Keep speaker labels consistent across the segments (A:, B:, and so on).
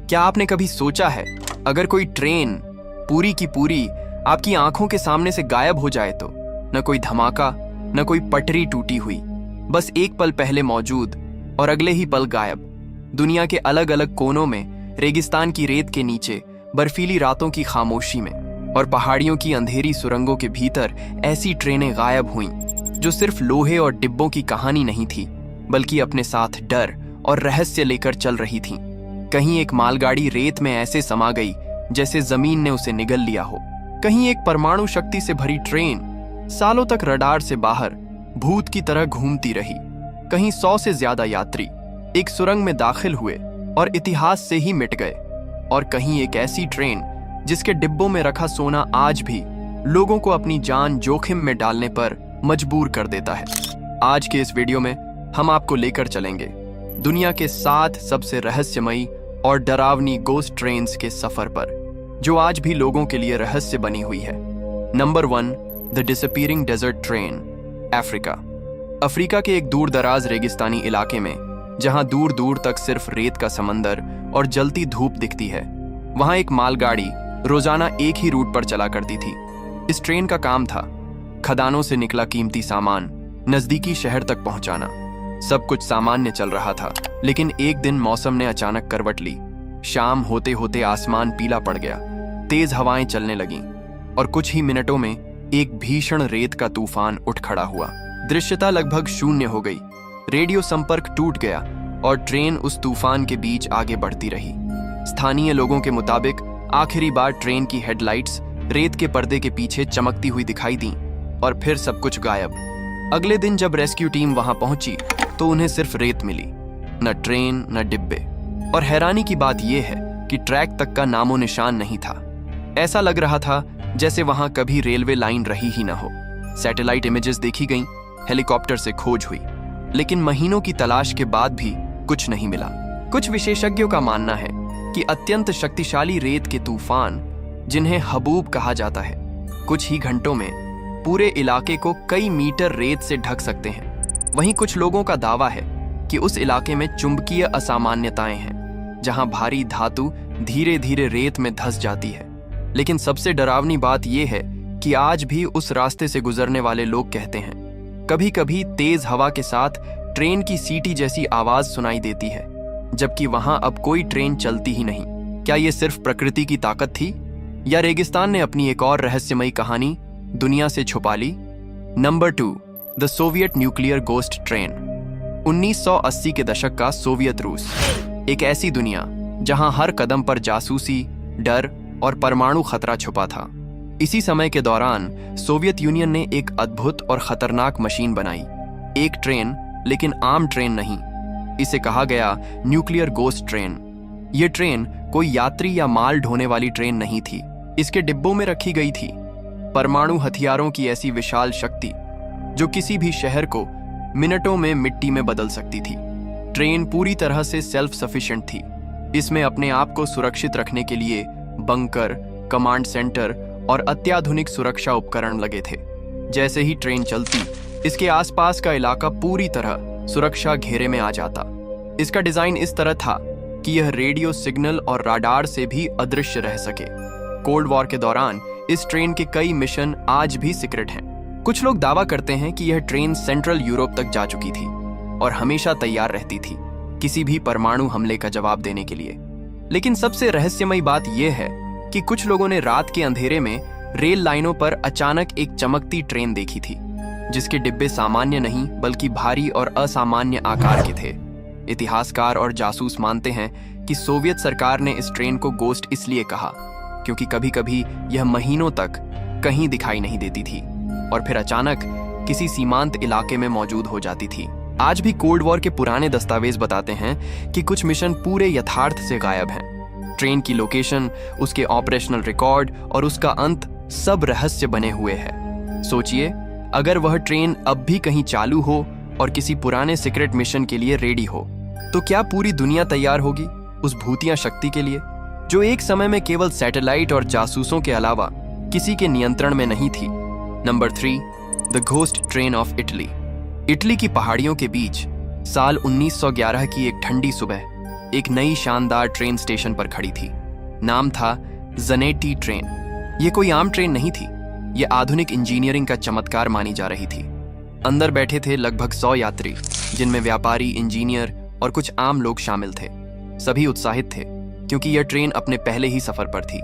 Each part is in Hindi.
A: क्या आपने कभी सोचा है, अगर कोई ट्रेन पूरी की पूरी आपकी आंखों के सामने से गायब हो जाए तो? न कोई धमाका, न कोई पटरी टूटी हुई, बस एक पल पहले मौजूद और अगले ही पल गायब। दुनिया के अलग अलग कोनों में, रेगिस्तान की रेत के नीचे, बर्फीली रातों की खामोशी में और पहाड़ियों की अंधेरी सुरंगों के भीतर ऐसी ट्रेनें गायब हुईं जो सिर्फ लोहे और डिब्बों की कहानी नहीं थी, बल्कि अपने साथ डर और रहस्य लेकर चल रही थीं। कहीं एक मालगाड़ी रेत में ऐसे समा गई जैसे जमीन ने उसे निगल लिया हो। कहीं एक परमाणु शक्ति से भरी ट्रेन सालों तक रडार से बाहर भूत की तरह घूमती रही। कहीं 100 से ज्यादा यात्री एक सुरंग में दाखिल हुए और इतिहास से ही मिट गए। और कहीं एक ऐसी ट्रेन जिसके डिब्बों में रखा सोना आज भी लोगों को अपनी जान जोखिम में डालने पर मजबूर कर देता है। आज के इस वीडियो में हम आपको लेकर चलेंगे दुनिया के 7 सबसे रहस्यमयी और डरावनी गोस्ट ट्रेन्स के सफर पर, जो आज भी लोगों के लिए रहस्य बनी हुई है। Number 1, the disappearing desert train, Africa. Africa के एक दूर दराज रेगिस्तानी इलाके में, जहां दूर दूर तक सिर्फ रेत का समंदर और जलती धूप दिखती है, वहां एक मालगाड़ी रोजाना एक ही रूट पर चला करती थी। इस ट्रेन का काम था खदानों से निकला कीमती सामान नजदीकी शहर तक पहुंचाना। सब कुछ सामान्य चल रहा था, लेकिन एक दिन मौसम ने अचानक करवट ली। शाम होते होते आसमान पीला पड़ गया, तेज हवाएं चलने लगीं और कुछ ही मिनटों में एक भीषण रेत का तूफान उठ खड़ा हुआ। दृश्यता लगभग शून्य हो गई, रेडियो संपर्क टूट गया और ट्रेन उस तूफान के बीच आगे बढ़ती रही। स्थानीय लोगों के मुताबिक आखिरी बार ट्रेन की हेडलाइट्स रेत के पर्दे के पीछे चमकती हुई दिखाई दी और फिर सब कुछ गायब। अगले दिन जब रेस्क्यू टीम वहां पहुंची तो उन्हें सिर्फ रेत मिली, न ट्रेन न डिब्बे। और हैरानी की बात यह है कि ट्रैक तक का नामो निशान नहीं था। ऐसा लग रहा था जैसे वहां कभी रेलवे लाइन रही ही न हो। सैटेलाइट इमेजेस देखी गईं, हेलीकॉप्टर से खोज हुई, लेकिन महीनों की तलाश के बाद भी कुछ नहीं मिला। कुछ विशेषज्ञों का मानना है कि अत्यंत शक्तिशाली रेत के तूफान, जिन्हें हबूब कहा जाता है, कुछ ही घंटों में पूरे इलाके को कई मीटर रेत से ढक सकते हैं। वहीं कुछ लोगों का दावा है कि उस इलाके में चुंबकीय असामान्यताएं हैं, जहां भारी धातु धीरे धीरे रेत में धंस जाती है। लेकिन सबसे डरावनी बात यह है कि आज भी उस रास्ते से गुजरने वाले लोग कहते हैं कभी कभी तेज हवा के साथ ट्रेन की सीटी जैसी आवाज सुनाई देती है, जबकि वहां अब कोई ट्रेन चलती ही नहीं। क्या ये सिर्फ प्रकृति की ताकत थी, या रेगिस्तान ने अपनी एक और रहस्यमयी कहानी दुनिया से छुपा ली? Number 2, the Soviet nuclear ghost train. 1980 के दशक का सोवियत रूस, एक ऐसी दुनिया जहां हर कदम पर जासूसी, डर और परमाणु खतरा छुपा था। इसी समय के दौरान सोवियत यूनियन ने एक अद्भुत और खतरनाक मशीन बनाई। एक ट्रेन, लेकिन आम ट्रेन नहीं। इसे कहा गया न्यूक्लियर गोस्ट ट्रेन। यह ट्रेन कोई यात्री या माल ढोने वाली ट्रेन नहीं थी। इसके डिब्बों में रखी गई थी परमाणु हथियारों की ऐसी विशाल शक्ति जो किसी भी शहर को मिनटों में मिट्टी में बदल सकती थी। ट्रेन पूरी तरह से सेल्फ सफिशिएंट थी। इसमें अपने आप को सुरक्षित रखने के लिए बंकर, कमांड सेंटर और अत्याधुनिक सुरक्षा उपकरण लगे थे। जैसे ही ट्रेन चलती, इसके आसपास का इलाका पूरी तरह सुरक्षा घेरे में आ जाता। इसका डिजाइन इस तरह था कि यह रेडियो सिग्नल और राडार से भी अदृश्य रह सके। कोल्ड वॉर के दौरान इस ट्रेन के कई मिशन आज भी सीक्रेट हैं। कुछ लोग दावा करते हैं कि यह ट्रेन सेंट्रल यूरोप तक जा चुकी थी और हमेशा तैयार रहती थी किसी भी परमाणु हमले का जवाब देने के लिए। लेकिन सबसे रहस्यमयी बात यह है कि कुछ लोगों ने रात के अंधेरे में रेल लाइनों पर अचानक एक चमकती ट्रेन देखी थी, जिसके डिब्बे सामान्य नहीं बल्कि भारी और असामान्य आकार के थे। इतिहासकार और जासूस मानते हैं कि सोवियत सरकार ने इस ट्रेन को गोस्ट इसलिए कहा क्योंकि कभी कभी यह महीनों तक कहीं दिखाई नहीं देती थी और फिर अचानक किसी सीमांत इलाके में मौजूद हो जाती थी। आज भी कोल्ड वॉर के पुराने दस्तावेज बताते हैं कि कुछ मिशन पूरे यथार्थ से गायब हैं। ट्रेन की लोकेशन, उसके ऑपरेशनल रिकॉर्ड और उसका अंत सब रहस्य बने हुए हैं। सोचिए, अगर वह ट्रेन अब भी कहीं चालू हो और किसी पुराने सीक्रेट मिशन के लिए रेडी हो, तो क्या पूरी दुनिया तैयार होगी उस भूतिया शक्ति के लिए, जो एक समय में केवल सैटेलाइट और जासूसों के अलावा किसी के नियंत्रण में नहीं थी? Number 3, the ghost train of Italy. Italy की पहाड़ियों के बीच साल 1911 की एक ठंडी सुबह एक नई शानदार ट्रेन स्टेशन पर खड़ी थी। नाम था ज़नेटी ट्रेन। ये कोई आम ट्रेन नहीं थी, ये आधुनिक इंजीनियरिंग का चमत्कार मानी जा रही थी। अंदर बैठे थे लगभग 100 यात्री, जिनमें व्यापारी, इंजीनियर और कुछ आम लोग शामिल थे। सभी उत्साहित थे क्योंकि यह ट्रेन अपने पहले ही सफर पर थी।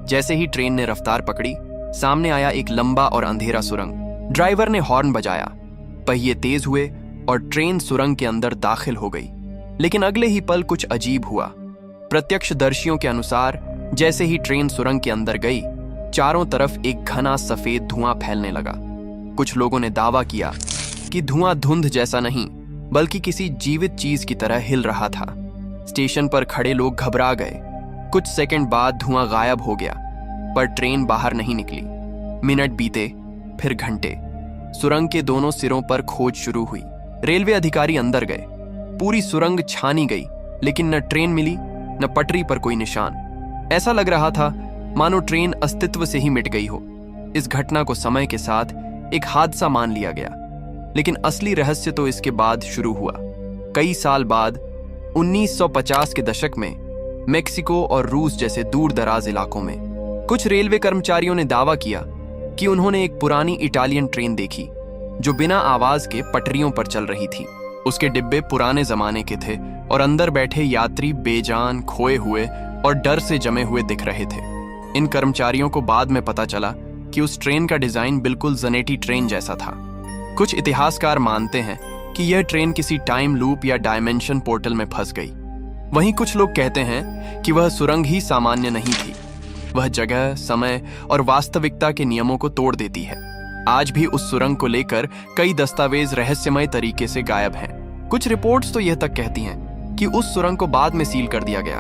A: जैसे ही ट्रेन ने रफ्तार पकड़ी, सामने आया एक लंबा और अंधेरा सुरंग। ड्राइवर ने हॉर्न बजाया, पहिए तेज हुए और ट्रेन सुरंग के अंदर दाखिल हो गई। लेकिन अगले ही पल कुछ अजीब हुआ। प्रत्यक्षदर्शियों के अनुसार जैसे ही ट्रेन सुरंग के अंदर गई, चारों तरफ एक घना सफेद धुआं फैलने लगा। कुछ लोगों ने दावा किया कि धुआं धुंध जैसा नहीं, बल्कि किसी जीवित चीज की तरह हिल रहा था। स्टेशन पर खड़े लोग घबरा गए। कुछ सेकंड बाद धुआं गायब हो गया, पर ट्रेन बाहर नहीं निकली। मिनट बीते, फिर घंटे। सुरंग के दोनों सिरों पर खोज शुरू हुई। रेलवे अधिकारी अंदर गए। पूरी सुरंग छानी गई, लेकिन न ट्रेन मिली, न पटरी पर कोई निशान। ऐसा लग रहा था मानो ट्रेन अस्तित्व से ही मिट गई हो। इस घटना को समय के साथ एक हादसा मान लिया गया, लेकिन असली रहस्य तो इसके बाद शुरू हुआ। कई साल बाद 1950 के दशक में मेक्सिको और रूस जैसे दूर दराज इलाकों में कुछ रेलवे कर्मचारियों ने दावा किया कि उन्होंने एक पुरानी इटालियन ट्रेन देखी जो बिना आवाज के पटरियों पर चल रही थी। उसके डिब्बे पुराने जमाने के थे और अंदर बैठे यात्री बेजान, खोए हुए और डर से जमे हुए दिख रहे थे। इन कर्मचारियों को बाद में पता चला कि उस ट्रेन का डिजाइन बिल्कुल ज़नेटी ट्रेन जैसा था। कुछ इतिहासकार मानते हैं कि यह ट्रेन किसी टाइम लूप या डायमेंशन पोर्टल में फंस गई। वहीं कुछ लोग कहते हैं कि वह सुरंग ही सामान्य नहीं थी, वह जगह, समय और वास्तविकता के नियमों को तोड़ देती है। आज भी उस सुरंग को लेकर कई दस्तावेज रहस्यमय तरीके से गायब हैं। कुछ रिपोर्ट्स तो यह तक कहती हैं कि उस सुरंग को बाद में सील कर दिया गया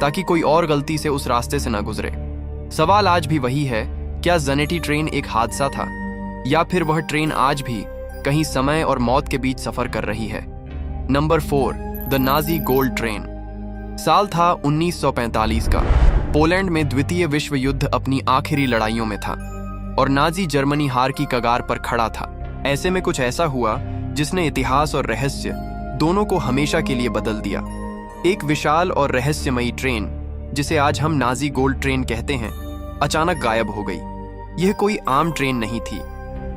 A: ताकि कोई और गलती से उस रास्ते से न गुजरे। सवाल आज भी वही है, क्या ज़नेटी ट्रेन एक हादसा था या फिर वह ट्रेन आज भी कहीं समय और मौत के बीच सफर कर रही है। Number 4, the Nazi gold train. साल था 1945 का। पोलैंड में द्वितीय विश्व युद्ध अपनी आखिरी लड़ाइयों में था और नाजी जर्मनी हार की कगार पर खड़ा था। ऐसे में कुछ ऐसा हुआ जिसने इतिहास और रहस्य दोनों को हमेशा के लिए बदल दिया। एक विशाल और रहस्यमयी ट्रेन, जिसे आज हम नाजी गोल्ड ट्रेन कहते हैं, अचानक गायब हो गई। यह कोई आम ट्रेन नहीं थी।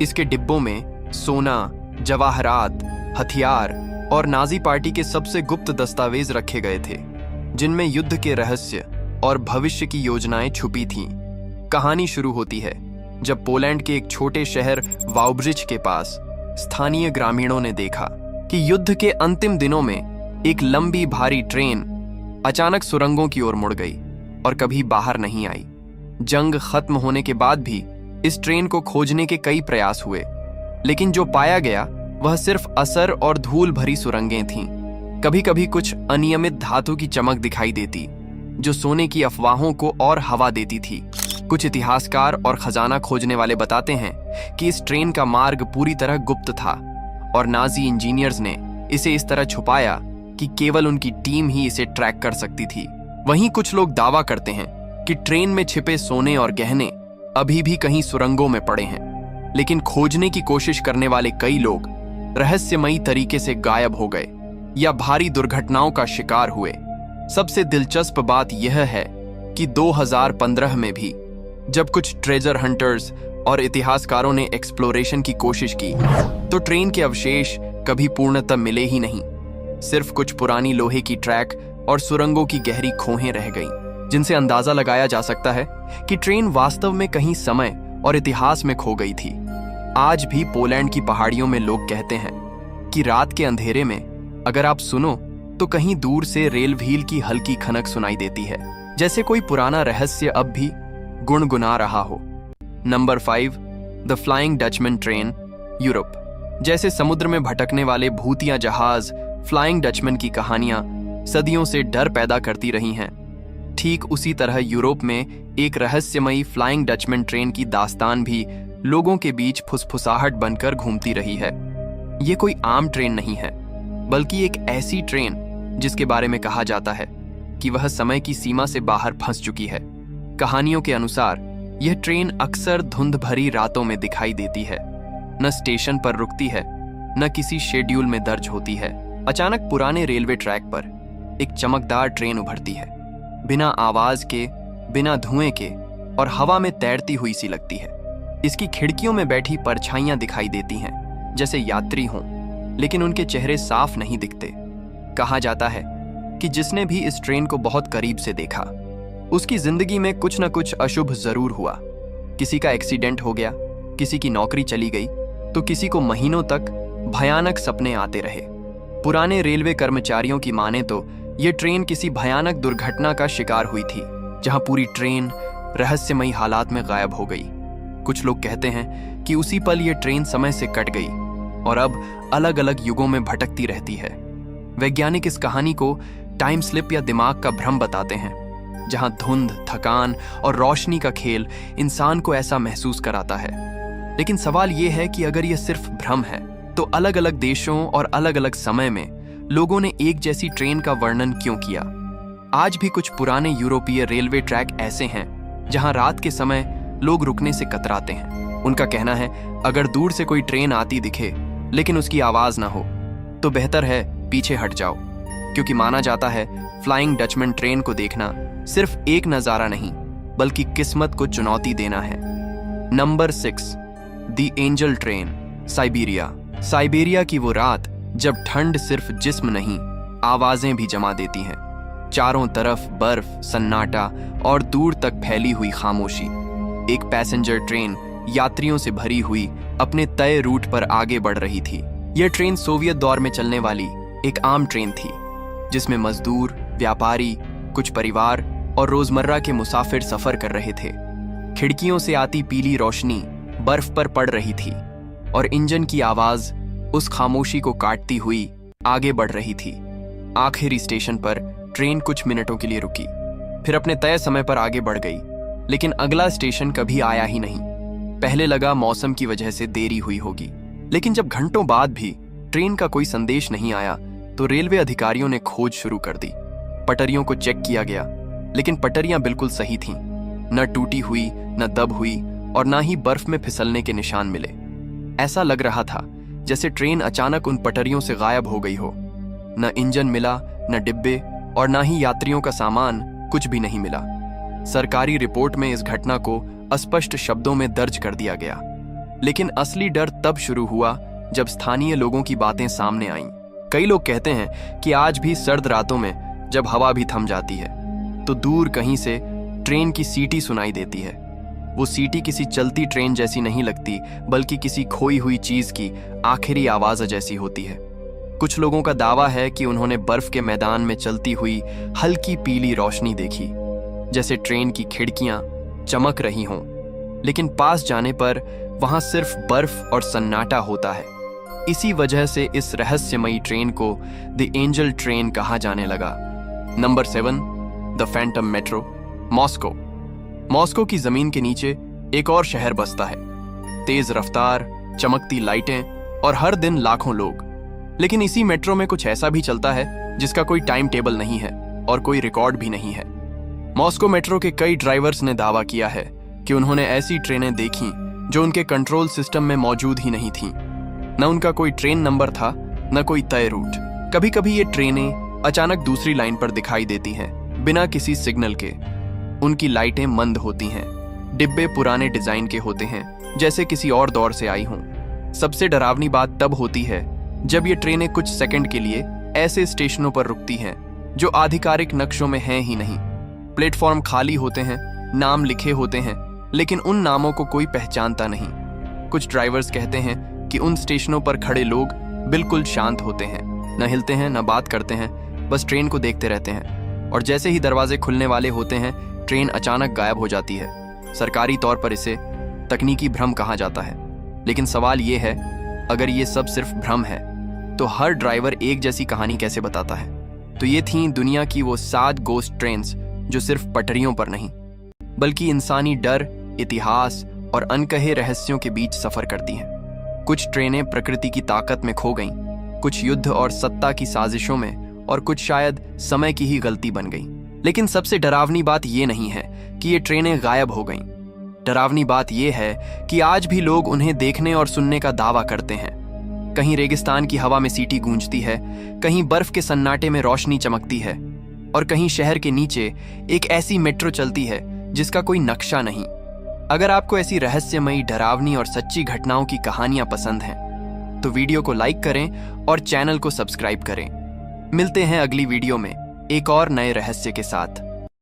A: इसके डिब्बों में सोना, जवाहरात, हथियार और नाजी पार्टी के सबसे गुप्त दस्तावेज रखे गए थे, जिनमें युद्ध के रहस्य और भविष्य की योजनाएं छुपी थीं। कहानी शुरू होती है जब पोलैंड के एक छोटे शहर वाउब्रिच के पास स्थानीय ग्रामीणों ने देखा कि युद्ध के अंतिम दिनों में एक लंबी भारी ट्रेन अचानक सुरंगों की ओर मुड़ गई और कभी बाहर नहीं आई। जंग खत्म होने के बाद भी इस ट्रेन को खोजने के कई प्रयास हुए, लेकिन जो पाया गया वह सिर्फ असर और धूल भरी सुरंगें थीं। कभी कभी कुछ अनियमित धातु की चमक दिखाई देती जो सोने की अफवाहों को और हवा देती थी। कुछ इतिहासकार और खजाना खोजने वाले बताते हैं कि इस ट्रेन का मार्ग पूरी तरह गुप्त था और नाजी इंजीनियर्स ने इसे इस तरह छुपाया कि केवल उनकी टीम ही इसे ट्रैक कर सकती थी। वहीं कुछ लोग दावा करते हैं कि ट्रेन में छिपे सोने और गहने अभी भी कहीं सुरंगों में पड़े हैं, लेकिन खोजने की कोशिश करने वाले कई लोग रहस्यमयी तरीके से गायब हो गए या भारी दुर्घटनाओं का शिकार हुए। सबसे दिलचस्प बात यह है कि 2015 में भी जब कुछ ट्रेजर हंटर्स और इतिहासकारों ने एक्सप्लोरेशन की कोशिश की, तो ट्रेन के अवशेष कभी पूर्णतः मिले ही नहीं। सिर्फ कुछ पुरानी लोहे की ट्रैक और सुरंगों की गहरी खोहें रह गईं, जिनसे अंदाजा लगाया जा सकता है कि ट्रेन वास्तव में कहीं समय और इतिहास में खो गई थी। आज भी पोलैंड की पहाड़ियों में लोग कहते हैं कि रात के अंधेरे में अगर आप सुनो तो कहीं दूर से रेल व्हील की हल्की खनक सुनाई देती है, जैसे कोई पुराना रहस्य अब भी गुनगुना रहा हो। Number 5, the flying Dutchman train, Europe. जैसे समुद्र में भटकने वाले भूतिया जहाज फ्लाइंग डचमैन की कहानियां सदियों से डर पैदा करती रही हैं, ठीक उसी तरह यूरोप में एक रहस्यमयी फ्लाइंग डचमैन ट्रेन की दास्तान भी लोगों के बीच फुसफुसाहट बनकर घूमती रही है। ये कोई आम ट्रेन नहीं है, बल्कि एक ऐसी ट्रेन जिसके बारे में कहा जाता है कि वह समय की सीमा से बाहर फंस चुकी है। कहानियों के अनुसार यह ट्रेन अक्सर धुंध भरी रातों में दिखाई देती है, न स्टेशन पर रुकती है, न किसी शेड्यूल में दर्ज होती है। अचानक पुराने रेलवे ट्रैक पर एक चमकदार ट्रेन उभरती है, बिना आवाज के, बिना धुएं के, और हवा में तैरती हुई सी लगती है। इसकी खिड़कियों में बैठी परछाइयां दिखाई देती हैं, जैसे यात्री हों, लेकिन उनके चेहरे साफ नहीं दिखते। कहा जाता है कि जिसने भी इस ट्रेन को बहुत करीब से देखा, उसकी जिंदगी में कुछ न कुछ अशुभ जरूर हुआ। किसी का एक्सीडेंट हो गया, किसी की नौकरी चली गई, तो किसी को महीनों तक भयानक सपने आते रहे। पुराने रेलवे कर्मचारियों की माने तो ये ट्रेन किसी भयानक दुर्घटना का शिकार हुई थी, जहां पूरी ट्रेन रहस्यमयी हालात में गायब हो गई। कुछ लोग कहते हैं कि उसी पल ये ट्रेन समय से कट गई और अब अलग अलग युगों में भटकती रहती है। वैज्ञानिक इस कहानी को टाइम स्लिप या दिमाग का भ्रम बताते हैं, जहां धुंध, थकान और रोशनी का खेल इंसान को ऐसा महसूस कराता है। लेकिन सवाल यह है कि अगर यह सिर्फ भ्रम है, तो अलग अलग देशों और अलग अलग समय में लोगों ने एक जैसी ट्रेन का वर्णन क्यों किया? आज भी कुछ पुराने यूरोपीय रेलवे ट्रैक ऐसे हैं जहां रात के समय लोग रुकने से कतराते हैं। उनका कहना है, अगर दूर से कोई ट्रेन आती दिखे लेकिन उसकी आवाज ना हो, तो बेहतर है पीछे हट जाओ, क्योंकि माना जाता है फ्लाइंग डचमैन ट्रेन को देखना सिर्फ एक नजारा नहीं, बल्कि किस्मत को चुनौती देना है। Number 6, the angel train, Siberia. Siberia की वो रात जब ठंड सिर्फ जिस्म नहीं, आवाजें भी जमा देती हैं। चारों तरफ बर्फ, सन्नाटा और दूर तक फैली हुई खामोशी। एक पैसेंजर ट्रेन यात्रियों से भरी हुई अपने तय रूट पर आगे बढ़ रही थी। यह ट्रेन सोवियत दौर में चलने वाली एक आम ट्रेन थी, जिसमें मजदूर, व्यापारी, कुछ परिवार और रोजमर्रा के मुसाफिर सफर कर रहे थे। खिड़कियों से आती पीली रोशनी बर्फ पर पड़ रही थी और इंजन की आवाज उस खामोशी को काटती हुई आगे बढ़ रही थी। आखिरी स्टेशन पर ट्रेन कुछ मिनटों के लिए रुकी, फिर अपने तय समय पर आगे बढ़ गई, लेकिन अगला स्टेशन कभी आया ही नहीं। पहले लगा मौसम की वजह से देरी हुई होगी, लेकिन जब घंटों बाद भी ट्रेन का कोई संदेश नहीं आया, तो रेलवे अधिकारियों ने खोज शुरू कर दी। पटरियों को चेक किया गया, लेकिन पटरियां बिल्कुल सही थीं। न टूटी हुई, न दब हुई और न ही बर्फ में फिसलने के निशान मिले। ऐसा लग रहा था जैसे ट्रेन अचानक उन पटरियों से गायब हो गई हो। न इंजन मिला, न डिब्बे और न ही यात्रियों का सामान, कुछ भी नहीं मिला। सरकारी रिपोर्ट में इस घटना को अस्पष्ट शब्दों में दर्ज कर दिया गया, लेकिन असली डर तब शुरू हुआ जब स्थानीय लोगों की बातें सामने आईं। कई लोग कहते हैं कि आज भी सर्द रातों में जब हवा भी थम जाती है, तो दूर कहीं से ट्रेन की सीटी सुनाई देती है। वो सीटी किसी चलती ट्रेन जैसी नहीं लगती, बल्कि किसी खोई हुई चीज की आखिरी आवाज जैसी होती है। कुछ लोगों का दावा है कि उन्होंने बर्फ के मैदान में चलती हुई हल्की पीली रोशनी देखी, जैसे ट्रेन की खिड़कियां चमक रही हों, लेकिन पास जाने पर वहां सिर्फ बर्फ और सन्नाटा होता है। इसी वजह से इस रहस्यमयी ट्रेन को द एंजल ट्रेन कहा जाने लगा। Number 7, the Phantom metro, Moscow. Moscow की जमीन के नीचे एक और शहर बसता है। तेज रफ्तार, चमकती लाइटें और हर दिन लाखों लोग। लेकिन इसी मेट्रो में कुछ ऐसा भी चलता है जिसका कोई टाइम टेबल नहीं है और कोई रिकॉर्ड भी नहीं है। मॉस्को मेट्रो के कई ड्राइवर्स ने दावा किया है कि उन्होंने ऐसी ट्रेनें देखी जो उनके कंट्रोल सिस्टम में मौजूद ही नहीं थीं। न उनका कोई ट्रेन नंबर था, न कोई तय रूट। कभी कभी ये ट्रेनें अचानक दूसरी लाइन पर दिखाई देती हैं, बिना किसी सिग्नल के। उनकी लाइटें मंद होती हैं, डिब्बे पुराने डिजाइन के होते हैं, जैसे किसी और दौर से आई हों। सबसे डरावनी बात तब होती है जब ये ट्रेनें कुछ सेकंड के लिए ऐसे स्टेशनों पर रुकती हैं जो आधिकारिक नक्शों में हैं ही नहीं। प्लेटफॉर्म खाली होते हैं, नाम लिखे होते हैं, लेकिन उन नामों को कोई पहचानता नहीं। कुछ ड्राइवर्स कहते हैं कि उन स्टेशनों पर खड़े लोग बिल्कुल शांत होते हैं, न हिलते हैं, न बात करते हैं, बस ट्रेन को देखते रहते हैं। और जैसे ही दरवाजे खुलने वाले होते हैं, ट्रेन अचानक गायब हो जाती है। सरकारी तौर पर इसे तकनीकी भ्रम कहा जाता है, लेकिन सवाल ये है, अगर ये सब सिर्फ भ्रम है, तो हर ड्राइवर एक जैसी कहानी कैसे बताता है? तो ये थी दुनिया की वो 7 गोस्ट ट्रेन्स जो सिर्फ पटरियों पर नहीं, बल्कि इंसानी डर, इतिहास और अनकहे रहस्यों के बीच सफर करती हैं। कुछ ट्रेनें प्रकृति की ताकत में खो गईं, कुछ युद्ध और सत्ता की साजिशों में, और कुछ शायद समय की ही गलती बन गईं। लेकिन सबसे डरावनी बात ये नहीं है कि ये ट्रेनें गायब हो गईं। डरावनी बात ये है कि आज भी लोग उन्हें देखने और सुनने का दावा करते हैं। कहीं रेगिस्तान की हवा में सीटी गूंजती है, कहीं बर्फ के सन्नाटे में रोशनी चमकती है, और कहीं शहर के नीचे एक ऐसी मेट्रो चलती है जिसका कोई नक्शा नहीं। अगर आपको ऐसी रहस्यमयी, डरावनी और सच्ची घटनाओं की कहानियां पसंद हैं तो वीडियो को लाइक करें और चैनल को सब्सक्राइब करें। मिलते हैं अगली वीडियो में एक और नए रहस्य के साथ।